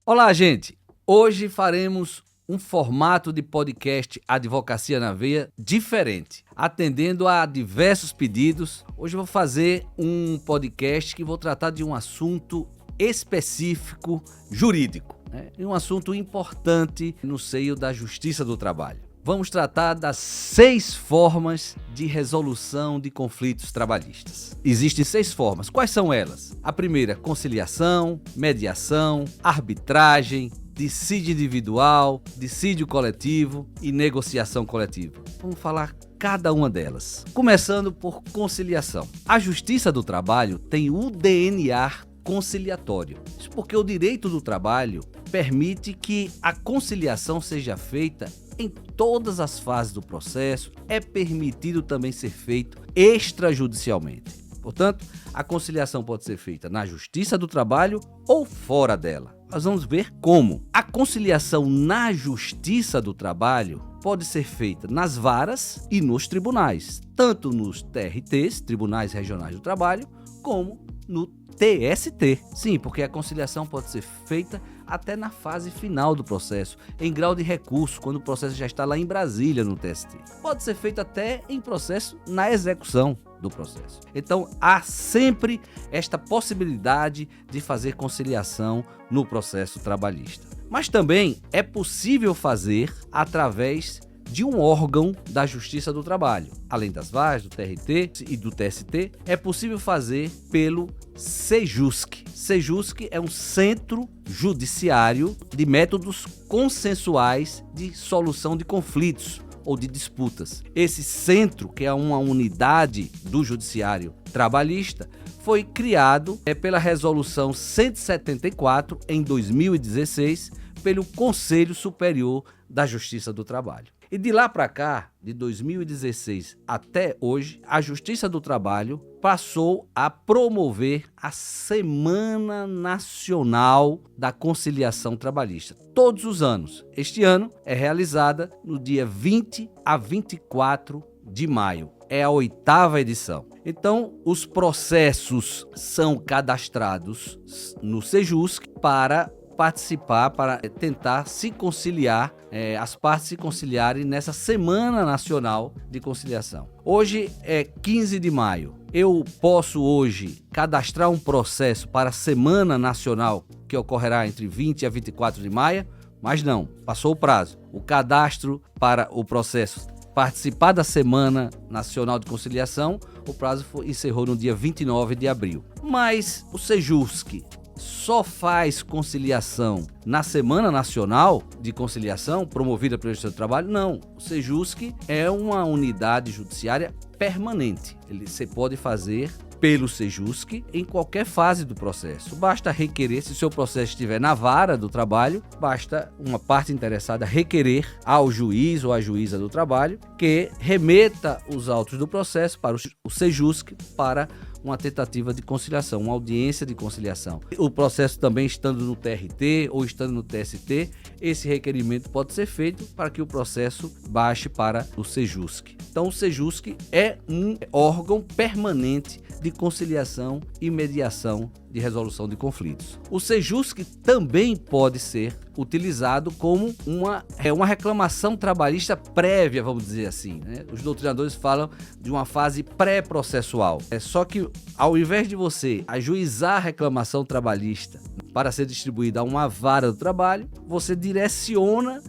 Olá, gente! Hoje faremos um formato de podcast Advocacia na Veia diferente, atendendo a diversos pedidos. Hoje eu vou fazer um podcast que vou tratar de um assunto específico jurídico, e um assunto importante no seio da Justiça do Trabalho. Vamos tratar das 6 formas de resolução de conflitos trabalhistas. Existem 6 formas. Quais são elas? A primeira, conciliação, mediação, arbitragem, dissídio individual, dissídio coletivo e negociação coletiva. Vamos falar cada uma delas. Começando por conciliação. A Justiça do Trabalho tem o DNA conciliatório. Isso porque o direito do trabalho permite que a conciliação seja feita em todas as fases do processo. É permitido também ser feito extrajudicialmente. Portanto, a conciliação pode ser feita na Justiça do Trabalho ou fora dela. Nós vamos ver como. A conciliação na Justiça do Trabalho pode ser feita nas varas e nos tribunais, tanto nos TRTs, Tribunais Regionais do Trabalho, como no TST. Sim, porque a conciliação pode ser feita até na fase final do processo, em grau de recurso, quando o processo já está lá em Brasília no TST. Pode ser feito até em processo na execução do processo. Então, há sempre esta possibilidade de fazer conciliação no processo trabalhista. Mas também é possível fazer através de um órgão da Justiça do Trabalho. Além das varas, do TRT e do TST, é possível fazer pelo Sejusc. Sejusc é um centro judiciário de métodos consensuais de solução de conflitos ou de disputas. Esse centro, que é uma unidade do judiciário trabalhista, foi criado pela Resolução 174, em 2016, pelo Conselho Superior da Justiça do Trabalho. E de lá para cá, de 2016 até hoje, a Justiça do Trabalho passou a promover a Semana Nacional da Conciliação Trabalhista. Todos os anos. Este ano é realizada no dia 20 a 24 de maio. É a 8ª edição. Então, os processos são cadastrados no Sejusc para participar, para tentar se conciliar, as partes se conciliarem nessa Semana Nacional de Conciliação. Hoje é 15 de maio. Eu posso hoje cadastrar um processo para a Semana Nacional, que ocorrerá entre 20 a 24 de maio, mas não, passou o prazo. O cadastro para o processo participar da Semana Nacional de Conciliação, o prazo encerrou no dia 29 de abril. Mas o Sejusc só faz conciliação na Semana Nacional de Conciliação, promovida pelo Justiça do Trabalho? Não. O Sejusc é uma unidade judiciária permanente. Você pode fazer pelo Sejusc em qualquer fase do processo. Basta requerer, se o seu processo estiver na vara do trabalho, basta uma parte interessada requerer ao juiz ou à juíza do trabalho que remeta os autos do processo para o Sejusc para uma tentativa de conciliação, uma audiência de conciliação. O processo também estando no TRT ou estando no TST, esse requerimento pode ser feito para que o processo baixe para o Sejusc. Então, o Sejusc é um órgão permanente de conciliação e mediação de resolução de conflitos. O Sejusc também pode ser utilizado como uma reclamação trabalhista prévia, vamos dizer assim, Os doutrinadores falam de uma fase pré-processual. Só que, ao invés de você ajuizar a reclamação trabalhista para ser distribuída a uma vara do trabalho, você direciona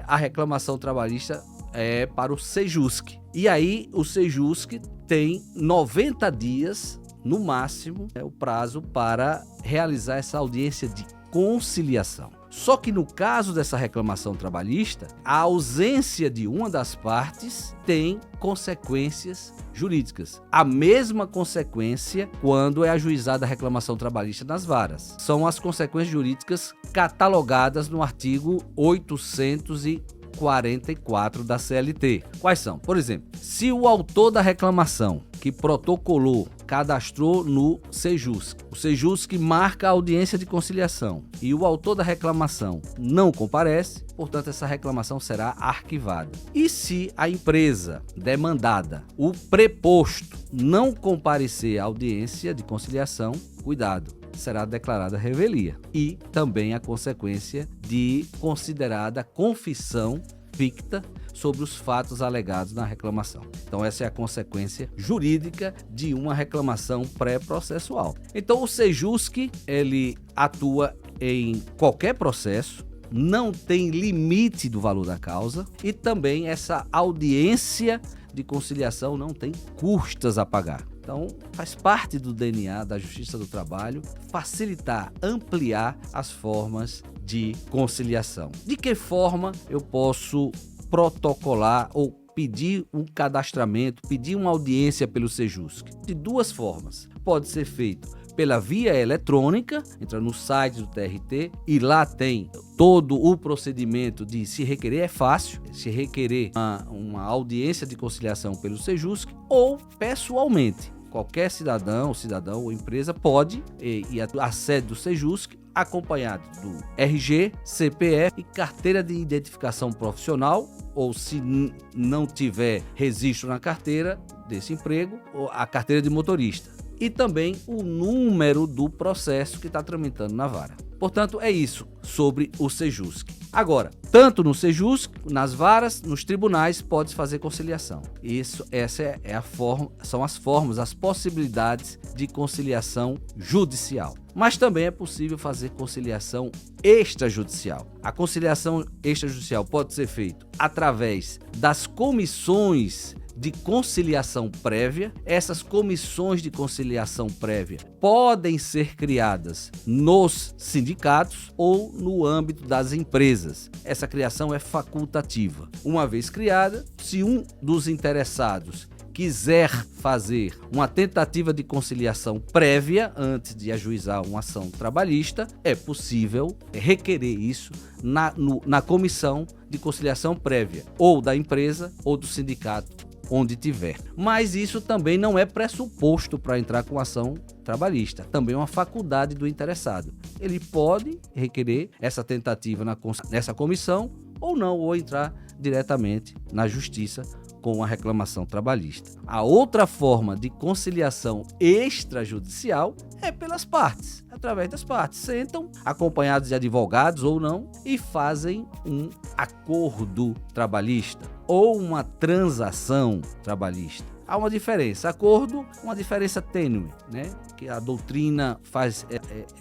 a reclamação trabalhista para o Sejusc. E aí, o Sejusc tem 90 dias, no máximo, o prazo para realizar essa audiência de conciliação. Só que no caso dessa reclamação trabalhista, a ausência de uma das partes tem consequências jurídicas. A mesma consequência quando é ajuizada a reclamação trabalhista nas varas. São as consequências jurídicas catalogadas no artigo 844 da CLT. Quais são? Por exemplo, se o autor da reclamação que protocolou, cadastrou no Sejusc, o Sejusc marca a audiência de conciliação e o autor da reclamação não comparece, portanto essa reclamação será arquivada. E se a empresa demandada, o preposto, não comparecer à audiência de conciliação, cuidado, será declarada revelia. E também a consequência de considerada confissão ficta sobre os fatos alegados na reclamação. Então essa é a consequência jurídica de uma reclamação pré-processual. Então o Sejusc, ele atua em qualquer processo, não tem limite do valor da causa e também essa audiência de conciliação não tem custas a pagar. Então, faz parte do DNA da Justiça do Trabalho facilitar, ampliar as formas de conciliação. De que forma eu posso protocolar ou pedir um cadastramento, pedir uma audiência pelo Sejusc? De duas formas. Pode ser feito pela via eletrônica, entra no site do TRT e lá tem todo o procedimento de se requerer, é fácil, se requerer uma audiência de conciliação pelo Sejusc, ou pessoalmente. Qualquer cidadão ou empresa pode ir à sede do Sejusc acompanhado do RG, CPF e carteira de identificação profissional, ou se não tiver registro na carteira desse emprego, a carteira de motorista. E também o número do processo que está tramitando na vara. Portanto, é isso sobre o Sejusc. Agora, tanto no Sejusc, nas varas, nos tribunais, pode fazer conciliação. Essa é a forma, são as formas, as possibilidades de conciliação judicial. Mas também é possível fazer conciliação extrajudicial. A conciliação extrajudicial pode ser feita através das comissões de conciliação prévia. Essas comissões de conciliação prévia podem ser criadas nos sindicatos ou no âmbito das empresas. Essa criação é facultativa. Uma vez criada, se um dos interessados quiser fazer uma tentativa de conciliação prévia antes de ajuizar uma ação trabalhista, é possível requerer isso na comissão de conciliação prévia, ou da empresa ou do sindicato, onde tiver. Mas isso também não é pressuposto para entrar com ação trabalhista, também é uma faculdade do interessado. Ele pode requerer essa tentativa nessa comissão ou não, ou entrar diretamente na justiça com a reclamação trabalhista. A outra forma de conciliação extrajudicial é pelas partes, através das partes. Sentam, acompanhados de advogados ou não, e fazem um acordo trabalhista ou uma transação trabalhista. Há uma diferença. Acordo, uma diferença tênue, né? Que a doutrina faz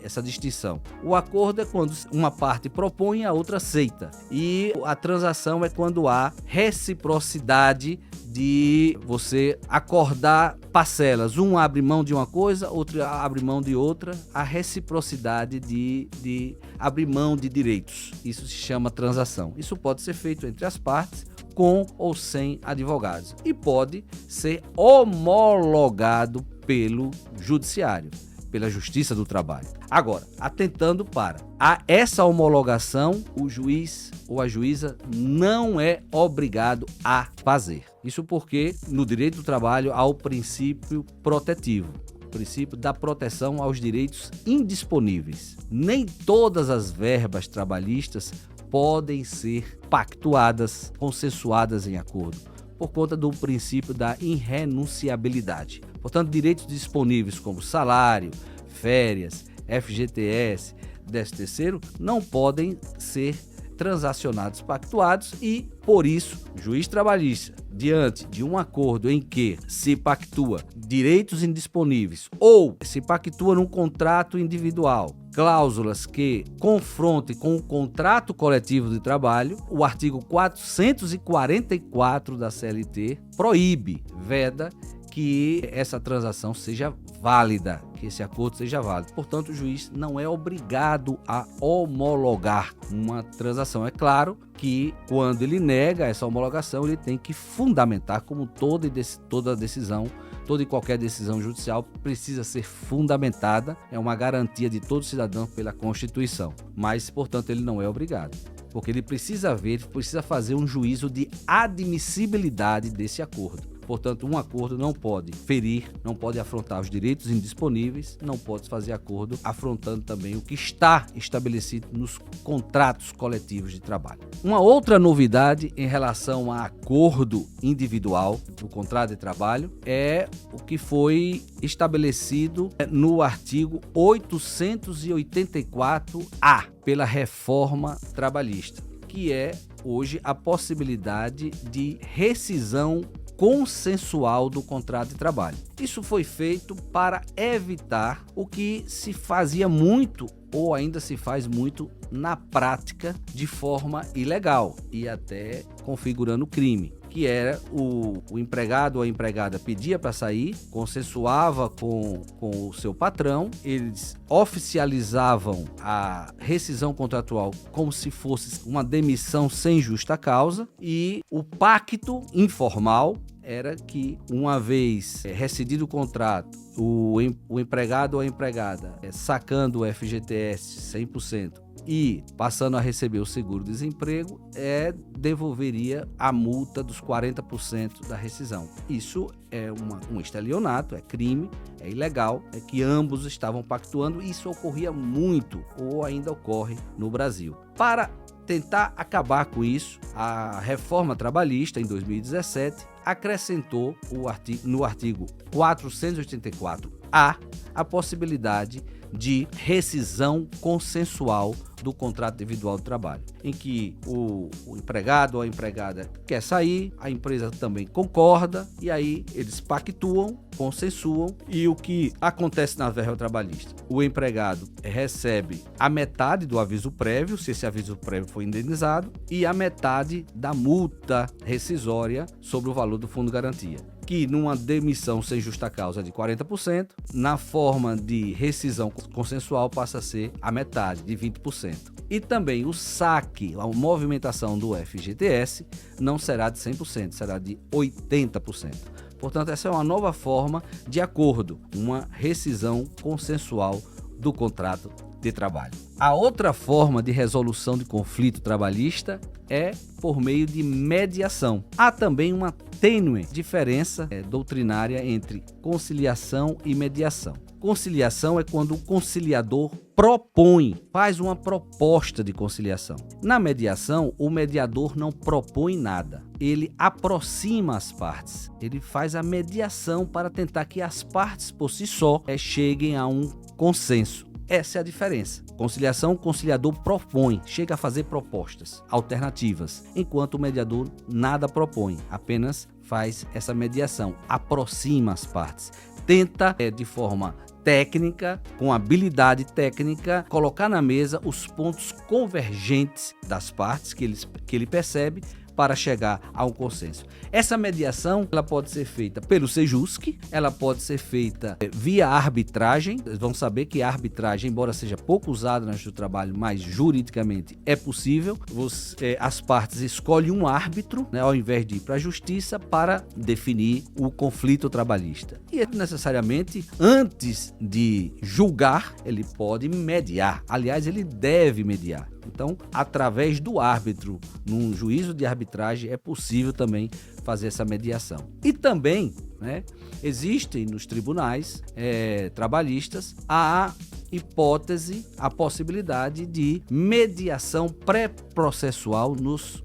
essa distinção. O acordo é quando uma parte propõe e a outra aceita. E a transação é quando há reciprocidade de você acordar parcelas. Um abre mão de uma coisa, outro abre mão de outra. A reciprocidade de abrir mão de direitos. Isso se chama transação. Isso pode ser feito entre as partes, com ou sem advogados, e pode ser homologado pelo judiciário, pela Justiça do Trabalho. Agora, atentando para essa homologação, o juiz ou a juíza não é obrigado a fazer. Isso porque no direito do trabalho há o princípio protetivo, o princípio da proteção aos direitos indisponíveis. Nem todas as verbas trabalhistas podem ser pactuadas, consensuadas em acordo, por conta do princípio da irrenunciabilidade. Portanto, direitos disponíveis como salário, férias, FGTS, 13º, não podem ser transacionados, pactuados, e, por isso, o juiz trabalhista, diante de um acordo em que se pactua direitos indisponíveis ou se pactua num contrato individual, cláusulas que confrontem com o contrato coletivo de trabalho, o artigo 444 da CLT proíbe, veda, que essa transação seja válida, que esse acordo seja válido. Portanto, o juiz não é obrigado a homologar uma transação. É claro que quando ele nega essa homologação, ele tem que fundamentar, como toda decisão, toda e qualquer decisão judicial precisa ser fundamentada, é uma garantia de todo cidadão pela Constituição. Mas, portanto, ele não é obrigado, porque ele precisa fazer um juízo de admissibilidade desse acordo. Portanto, um acordo não pode ferir, não pode afrontar os direitos indisponíveis, não pode fazer acordo afrontando também o que está estabelecido nos contratos coletivos de trabalho. Uma outra novidade em relação a acordo individual do contrato de trabalho é o que foi estabelecido no artigo 884-A pela reforma trabalhista, que é hoje a possibilidade de rescisão consensual do contrato de trabalho. Isso foi feito para evitar o que se fazia muito ou ainda se faz muito na prática de forma ilegal e até configurando crime, que era o empregado ou a empregada pedia para sair, consensuava com o seu patrão, eles oficializavam a rescisão contratual como se fosse uma demissão sem justa causa e o pacto informal era que, uma vez rescindido o contrato, o empregado ou a empregada sacando o FGTS 100% e passando a receber o seguro-desemprego, devolveria a multa dos 40% da rescisão. Isso é um estelionato, é crime, é ilegal, é que ambos estavam pactuando e isso ocorria muito ou ainda ocorre no Brasil. Para tentar acabar com isso, a reforma trabalhista, em 2017, acrescentou no artigo 484-A a possibilidade de rescisão consensual do contrato individual de trabalho, em que o empregado ou a empregada quer sair, a empresa também concorda, e aí eles pactuam, consensuam, e o que acontece na verba trabalhista? O empregado recebe a metade do aviso prévio, se esse aviso prévio for indenizado, e a metade da multa rescisória sobre o valor do fundo de garantia, que numa demissão sem justa causa de 40%, na forma de rescisão consensual passa a ser a metade, de 20%. E também o saque, a movimentação do FGTS não será de 100%, será de 80%. Portanto, essa é uma nova forma de acordo, uma rescisão consensual do contrato de trabalho. A outra forma de resolução de conflito trabalhista é por meio de mediação. Há também uma tênue diferença doutrinária entre conciliação e mediação. Conciliação é quando o conciliador faz uma proposta de conciliação. Na mediação, o mediador não propõe nada. Ele aproxima as partes. Ele faz a mediação para tentar que as partes por si só cheguem a um consenso. Essa é a diferença. Conciliação, o conciliador propõe, chega a fazer propostas alternativas, enquanto o mediador nada propõe, apenas faz essa mediação, aproxima as partes, tenta de forma técnica, com habilidade técnica, colocar na mesa os pontos convergentes das partes que ele percebe para chegar a um consenso. Essa mediação ela pode ser feita pelo Sejusc, ela pode ser feita via arbitragem. Vocês vão saber que a arbitragem, embora seja pouco usada na justiça do trabalho, mas juridicamente é possível. As partes escolhem um árbitro, ao invés de ir para a justiça, para definir o conflito trabalhista. E necessariamente, antes de julgar, ele pode mediar. Aliás, ele deve mediar. Então, através do árbitro, num juízo de arbitragem, é possível também fazer essa mediação. E também, existem nos tribunais trabalhistas a hipótese, a possibilidade de mediação pré-processual nos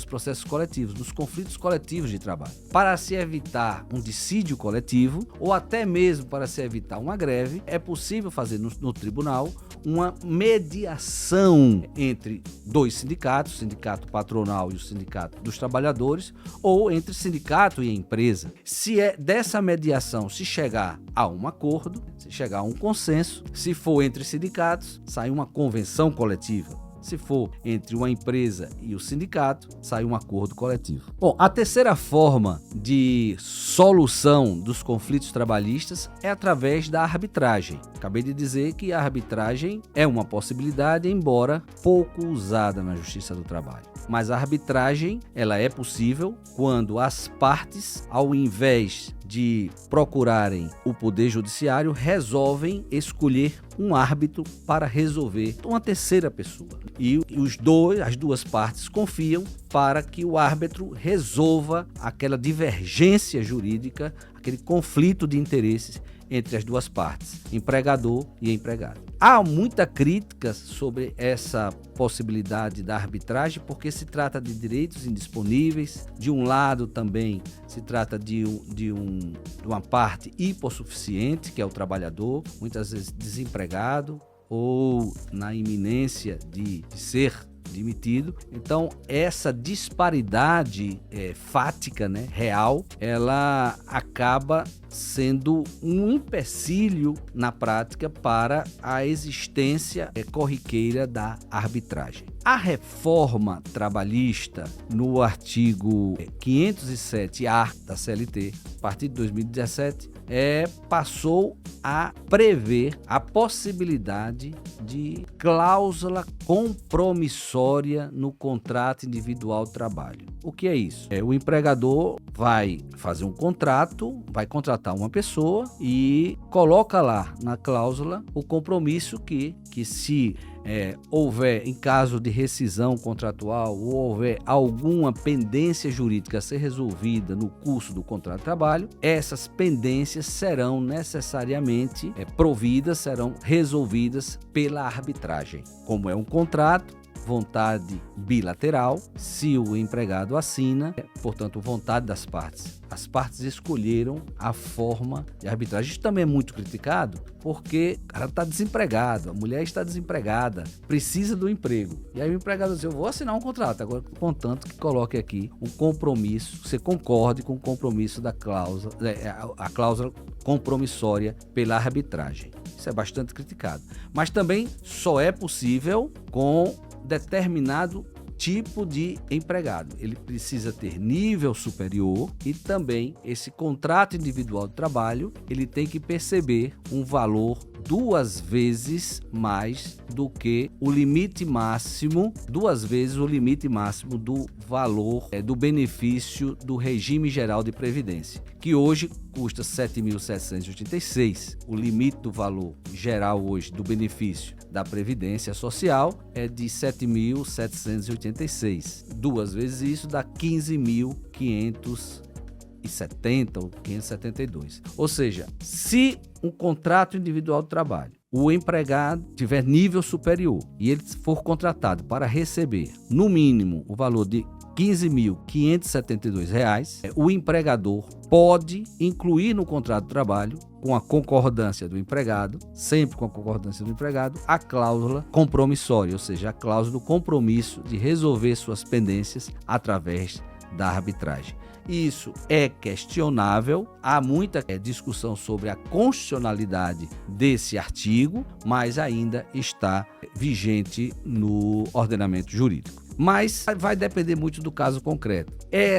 processos coletivos, nos conflitos coletivos de trabalho. Para se evitar um dissídio coletivo ou até mesmo para se evitar uma greve, é possível fazer no tribunal uma mediação entre dois sindicatos, o sindicato patronal e o sindicato dos trabalhadores, ou entre sindicato e empresa. Se dessa mediação se chegar a um acordo, se chegar a um consenso, se for entre sindicatos, sai uma convenção coletiva. Se for entre uma empresa e o sindicato, sai um acordo coletivo. Bom, a terceira forma de solução dos conflitos trabalhistas é através da arbitragem. Acabei de dizer que a arbitragem é uma possibilidade, embora pouco usada na Justiça do Trabalho. Mas a arbitragem, ela é possível quando as partes, ao invés de procurarem o Poder Judiciário, resolvem escolher um árbitro para resolver uma terceira pessoa. E as duas partes confiam para que o árbitro resolva aquela divergência jurídica, aquele conflito de interesses entre as duas partes, empregador e empregado. Há muita crítica sobre essa possibilidade da arbitragem, porque se trata de direitos indisponíveis. De um lado também se trata de uma parte hipossuficiente, que é o trabalhador, muitas vezes desempregado ou na iminência de ser demitido. Então, essa disparidade fática, né, real, ela acaba sendo um empecilho na prática para a existência corriqueira da arbitragem. A reforma trabalhista, no artigo 507-A da CLT, a partir de 2017, passou a prever a possibilidade de cláusula compromissória no contrato individual de trabalho. O que é isso? O empregador vai fazer um contrato, vai contratar uma pessoa e coloca lá na cláusula o compromisso que se houver, em caso de rescisão contratual ou houver alguma pendência jurídica a ser resolvida no curso do contrato de trabalho, essas pendências serão necessariamente providas, serão resolvidas pela arbitragem. Como é um contrato, vontade bilateral, se o empregado assina, portanto, vontade das partes. As partes escolheram a forma de arbitragem. Isso também é muito criticado, porque o cara está desempregado, a mulher está desempregada, precisa do emprego. E aí o empregado diz, eu vou assinar um contrato, agora, contanto que coloque aqui um compromisso, você concorde com o compromisso da cláusula, a cláusula compromissória pela arbitragem. Isso é bastante criticado. Mas também só é possível com determinado tipo de empregado. Ele precisa ter nível superior e também esse contrato individual de trabalho, ele tem que perceber um valor 2 vezes mais do que o limite máximo, 2 vezes o limite máximo do valor do benefício do regime geral de previdência, que hoje custa R$ 7.786. O limite do valor geral hoje do benefício da Previdência Social é de R$ 7.786. 2 vezes isso dá R$ 15.570 ou 572. Ou seja, se um contrato individual de trabalho, o empregado tiver nível superior e ele for contratado para receber, no mínimo, o valor de R$ 15.572, o empregador pode incluir no contrato de trabalho, com a concordância do empregado, sempre com a concordância do empregado, a cláusula compromissória, ou seja, a cláusula do compromisso de resolver suas pendências através da arbitragem. Isso é questionável, há muita discussão sobre a constitucionalidade desse artigo, mas ainda está vigente no ordenamento jurídico. Mas vai depender muito do caso concreto.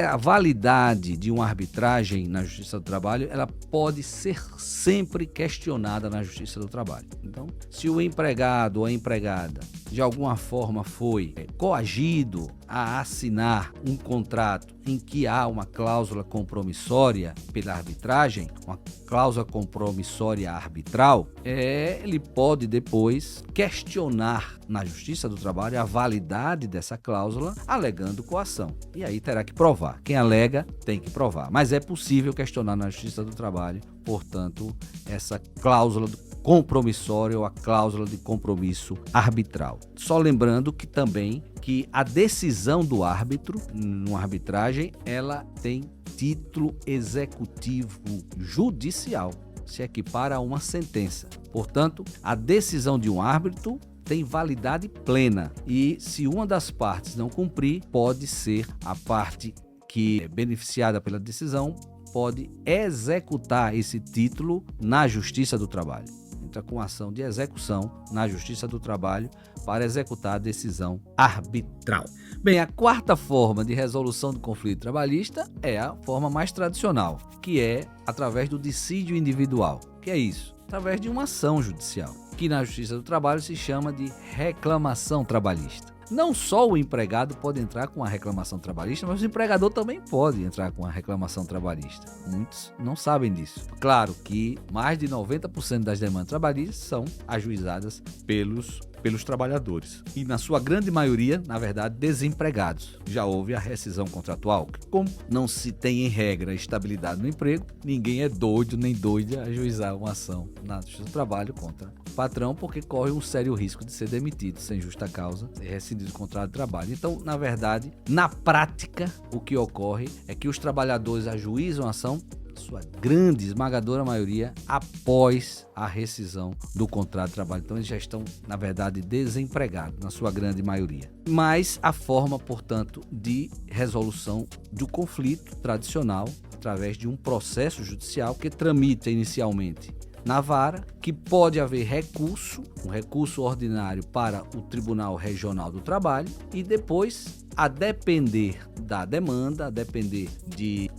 A validade de uma arbitragem na Justiça do Trabalho, ela pode ser sempre questionada na Justiça do Trabalho. Então, se o empregado ou a empregada de alguma forma foi coagido a assinar um contrato em que há uma cláusula compromissória pela arbitragem, uma cláusula compromissória arbitral, ele pode depois questionar na Justiça do Trabalho a validade dessa cláusula, alegando coação. E aí terá que provar. Quem alega tem que provar. Mas é possível questionar na Justiça do Trabalho, portanto, essa cláusula compromissória ou a cláusula de compromisso arbitral. Só lembrando que também que a decisão do árbitro, numa arbitragem, ela tem título executivo judicial, se equipara a uma sentença. Portanto, a decisão de um árbitro tem validade plena e, se uma das partes não cumprir, pode ser a parte que é beneficiada pela decisão, pode executar esse título na Justiça do Trabalho. Entra com ação de execução na Justiça do Trabalho para executar a decisão arbitral. Bem, a quarta forma de resolução do conflito trabalhista é a forma mais tradicional, que é através do dissídio individual. O que é isso? Através de uma ação judicial, que na Justiça do Trabalho se chama de reclamação trabalhista. não só o empregado pode entrar com a reclamação trabalhista, mas o empregador também pode entrar com a reclamação trabalhista. Muitos não sabem disso. Claro que mais de 90% das demandas trabalhistas são ajuizadas pelos trabalhadores. E na sua grande maioria, na verdade, desempregados. Já houve a rescisão contratual. Como não se tem em regra estabilidade no emprego, ninguém é doido nem doida a ajuizar uma ação na Justiça do Trabalho contra o patrão, porque corre um sério risco de ser demitido sem justa causa, ser rescindido o contrato de trabalho. Então, na verdade, na prática, o que ocorre é que os trabalhadores ajuizam a ação, sua grande, esmagadora maioria, após a rescisão do contrato de trabalho. Então, eles já estão, na verdade, desempregados, na sua grande maioria. Mas a forma, portanto, de resolução do conflito tradicional, através de um processo judicial que tramita inicialmente na vara, que pode haver recurso, um recurso ordinário para o Tribunal Regional do Trabalho, e depois, a depender da demanda, a depender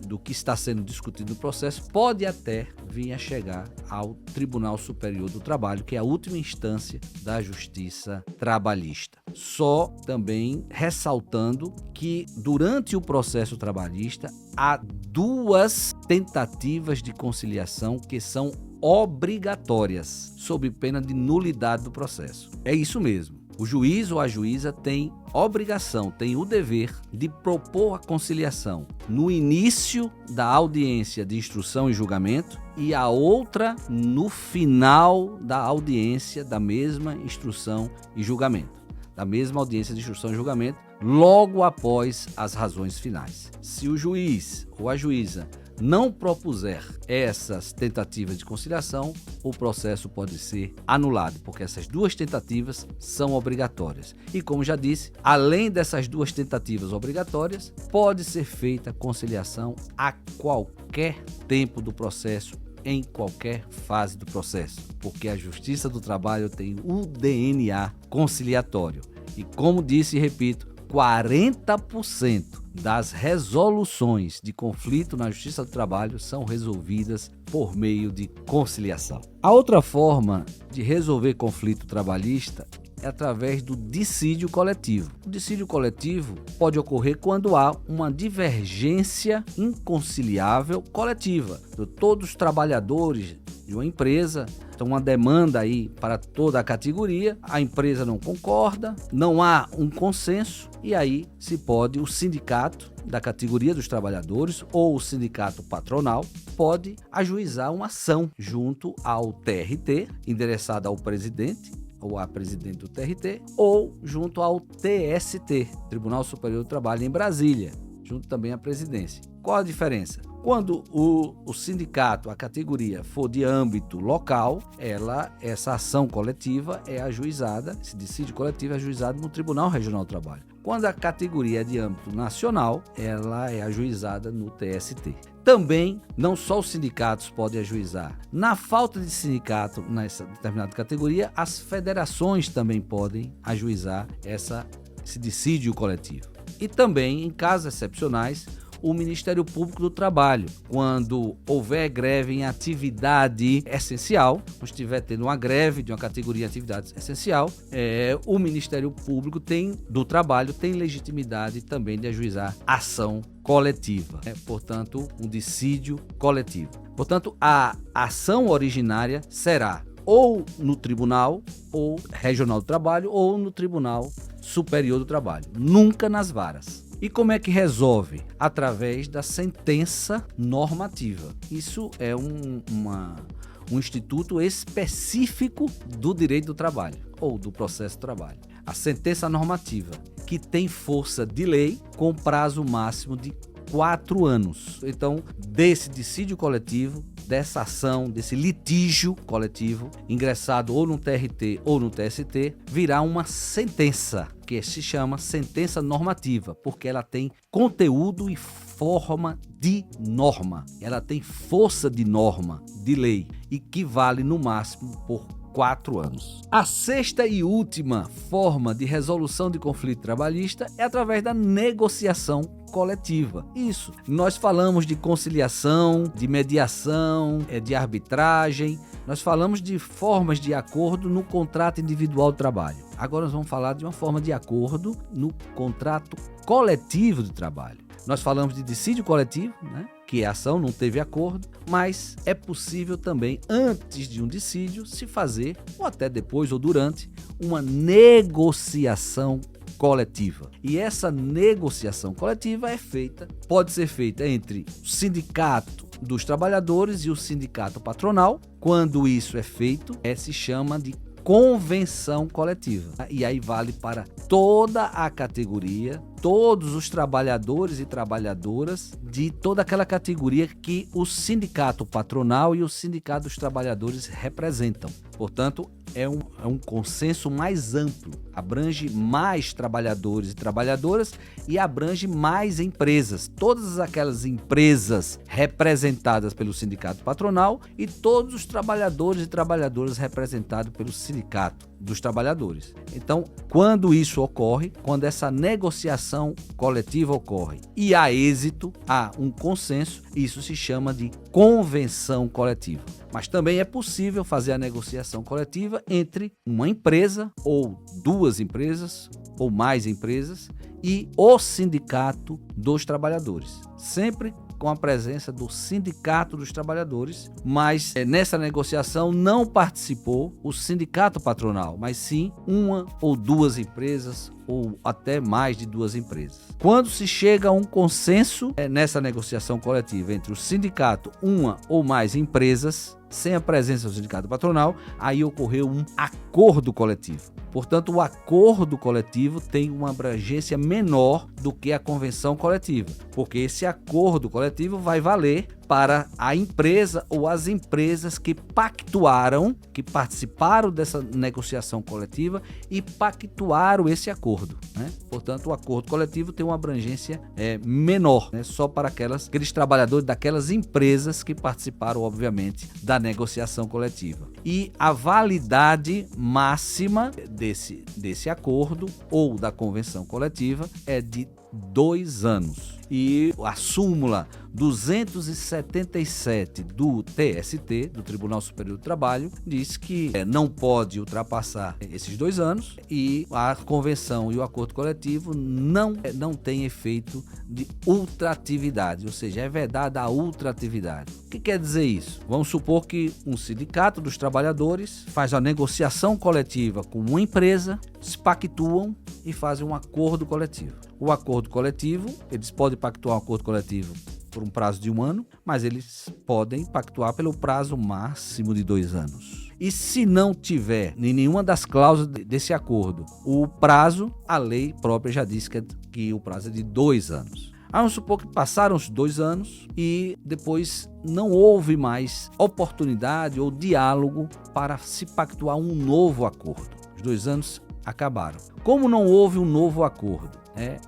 do que está sendo discutido no processo, pode até vir a chegar ao Tribunal Superior do Trabalho, que é a última instância da Justiça Trabalhista. Só também ressaltando que durante o processo trabalhista há duas tentativas de conciliação que são obrigatórias, sob pena de nulidade do processo. É isso mesmo. O juiz ou a juíza tem obrigação, tem o dever de propor a conciliação no início da audiência de instrução e julgamento e a outra no final da audiência da mesma instrução e julgamento. Da mesma audiência de instrução e julgamento, logo após as razões finais. Se o juiz ou a juíza não propuser essas tentativas de conciliação, o processo pode ser anulado, porque essas duas tentativas são obrigatórias. E como já disse, além dessas duas tentativas obrigatórias, pode ser feita conciliação a qualquer tempo do processo, em qualquer fase do processo, porque a Justiça do Trabalho tem o DNA conciliatório. E como disse e repito, 40% das resoluções de conflito na Justiça do Trabalho são resolvidas por meio de conciliação. A outra forma de resolver conflito trabalhista é através do dissídio coletivo. O dissídio coletivo pode ocorrer quando há uma divergência inconciliável coletiva. Todos os trabalhadores de uma empresa, então uma demanda aí para toda a categoria, a empresa não concorda, não há um consenso, e aí o sindicato da categoria dos trabalhadores ou o sindicato patronal pode ajuizar uma ação junto ao TRT, endereçada ao presidente ou à presidente do TRT, ou junto ao TST, Tribunal Superior do Trabalho em Brasília, junto também à presidência. Qual a diferença? Quando o sindicato, a categoria, for de âmbito local, essa ação coletiva é ajuizada, esse dissídio coletivo é ajuizado no Tribunal Regional do Trabalho. Quando a categoria é de âmbito nacional, ela é ajuizada no TST. Também, não só os sindicatos podem ajuizar. Na falta de sindicato nessa determinada categoria, as federações também podem ajuizar esse dissídio coletivo. E também, em casos excepcionais, o Ministério Público do Trabalho, quando houver greve em atividade essencial, ou estiver tendo uma greve de uma categoria de atividade essencial, o Ministério Público do Trabalho tem legitimidade também de ajuizar ação coletiva, portanto, um dissídio coletivo. Portanto, a ação originária será ou no Tribunal ou Regional do Trabalho ou no Tribunal Superior do Trabalho, nunca nas varas. E como é que resolve? Através da sentença normativa. Isso é um instituto específico do direito do trabalho ou do processo do trabalho. A sentença normativa, que tem força de lei com prazo máximo de 4 anos. Então, desse dissídio coletivo, dessa ação, desse litígio coletivo, ingressado ou no TRT ou no TST, virá uma sentença, que se chama sentença normativa, porque ela tem conteúdo e forma de norma. Ela tem força de norma, de lei, e que vale no máximo por 4 anos. A sexta e última forma de resolução de conflito trabalhista é através da negociação coletiva. Isso. Nós falamos de conciliação, de mediação, de arbitragem. Nós falamos de formas de acordo no contrato individual de trabalho. Agora nós vamos falar de uma forma de acordo no contrato coletivo de trabalho. Nós falamos de dissídio coletivo, né? Que a ação não teve acordo, mas é possível também, antes de um dissídio, se fazer, ou até depois ou durante, uma negociação coletiva. E essa negociação coletiva pode ser feita entre o sindicato dos trabalhadores e o sindicato patronal. Quando isso é feito, se chama de convenção coletiva. E aí vale para toda a categoria, todos os trabalhadores e trabalhadoras de toda aquela categoria que o sindicato patronal e o sindicato dos trabalhadores representam. Portanto, é um consenso mais amplo, abrange mais trabalhadores e trabalhadoras e abrange mais empresas. Todas aquelas empresas representadas pelo sindicato patronal e todos os trabalhadores e trabalhadoras representados pelo sindicato dos trabalhadores. Então, quando isso ocorre, quando essa negociação coletiva ocorre e há êxito, há um consenso, isso se chama de convenção coletiva. Mas também é possível fazer a negociação coletiva entre uma empresa ou duas empresas ou mais empresas e o sindicato dos trabalhadores. Sempre com a presença do sindicato dos trabalhadores, mas nessa negociação não participou o sindicato patronal, mas sim uma ou duas empresas ou até mais de duas empresas. Quando se chega a um consenso nessa negociação coletiva entre o sindicato, uma ou mais empresas, sem a presença do sindicato patronal, aí ocorreu um acordo coletivo. Portanto, o acordo coletivo tem uma abrangência menor do que a convenção coletiva, porque esse acordo coletivo vai valer para a empresa ou as empresas que pactuaram, que participaram dessa negociação coletiva e pactuaram esse acordo, né? Portanto, o acordo coletivo tem uma abrangência menor, né? Só para aqueles trabalhadores daquelas empresas que participaram, obviamente, da negociação coletiva. E a validade máxima desse acordo ou da convenção coletiva é de 2 anos. E a súmula 277 do TST, do Tribunal Superior do Trabalho, diz que não pode ultrapassar esses 2 anos e a convenção e o acordo coletivo não tem efeito de ultratividade, ou seja, é vedada a ultratividade. O que quer dizer isso? Vamos supor que um sindicato dos trabalhadores faz a negociação coletiva com uma empresa, se pactuam e fazem um acordo coletivo. O acordo coletivo, eles podem pactuar um acordo coletivo por um prazo de 1 ano, mas eles podem pactuar pelo prazo máximo de 2 anos. E se não tiver em nenhuma das cláusulas desse acordo o prazo, a lei própria já diz que o prazo é de 2 anos. Vamos supor que passaram os 2 anos e depois não houve mais oportunidade ou diálogo para se pactuar um novo acordo. Os 2 anos acabaram. Como não houve um novo acordo,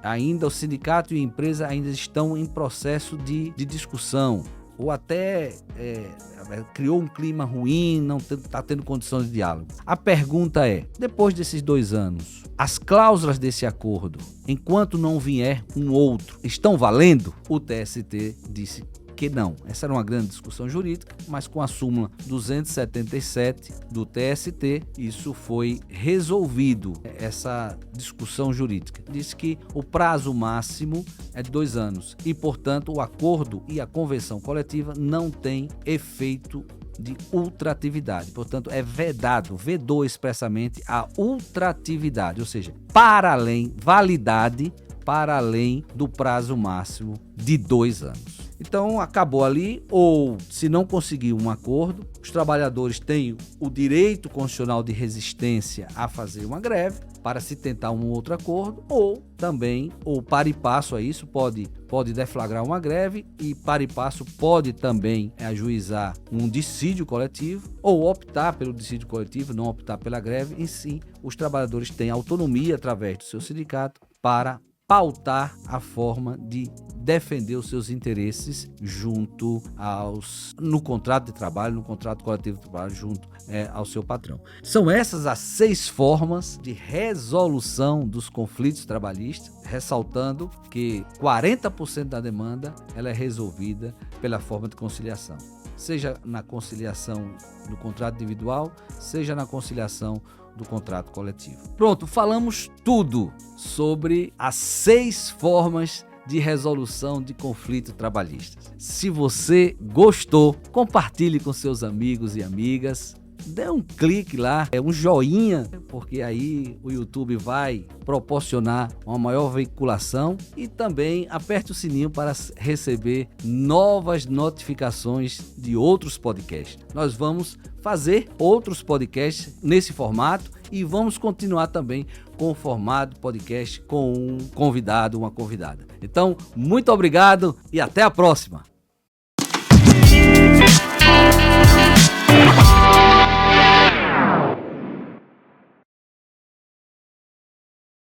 ainda o sindicato e a empresa ainda estão em processo de discussão, ou até criou um clima ruim, não está tendo condições de diálogo. A pergunta é, depois desses 2 anos, as cláusulas desse acordo, enquanto não vier um outro, estão valendo? O TST disse que não. Essa era uma grande discussão jurídica, mas com a súmula 277 do TST, isso foi resolvido, essa discussão jurídica. Diz que o prazo máximo é de 2 anos e, portanto, o acordo e a convenção coletiva não tem efeito de ultratividade. Portanto, vedou expressamente a ultratividade, ou seja, validade para além do prazo máximo de 2 anos. Então, acabou ali, ou se não conseguir um acordo, os trabalhadores têm o direito constitucional de resistência a fazer uma greve para se tentar um outro acordo, ou também, ou para e passo a isso, pode deflagrar uma greve e para e passo pode também ajuizar um dissídio coletivo ou optar pelo dissídio coletivo, não optar pela greve. Em si, os trabalhadores têm autonomia através do seu sindicato para pautar a forma de defender os seus interesses no contrato de trabalho, no contrato coletivo de trabalho, junto ao seu patrão. São essas as 6 formas de resolução dos conflitos trabalhistas, ressaltando que 40% da demanda ela é resolvida pela forma de conciliação, seja na conciliação do contrato individual, seja na conciliação do contrato coletivo. Pronto, falamos tudo sobre as 6 formas de resolução de conflitos trabalhistas. Se você gostou, compartilhe com seus amigos e amigas. Dê um clique lá, um joinha, porque aí o YouTube vai proporcionar uma maior veiculação, e também aperte o sininho para receber novas notificações de outros podcasts. Nós vamos fazer outros podcasts nesse formato e vamos continuar também com o formato podcast com um convidado, uma convidada. Então, muito obrigado e até a próxima!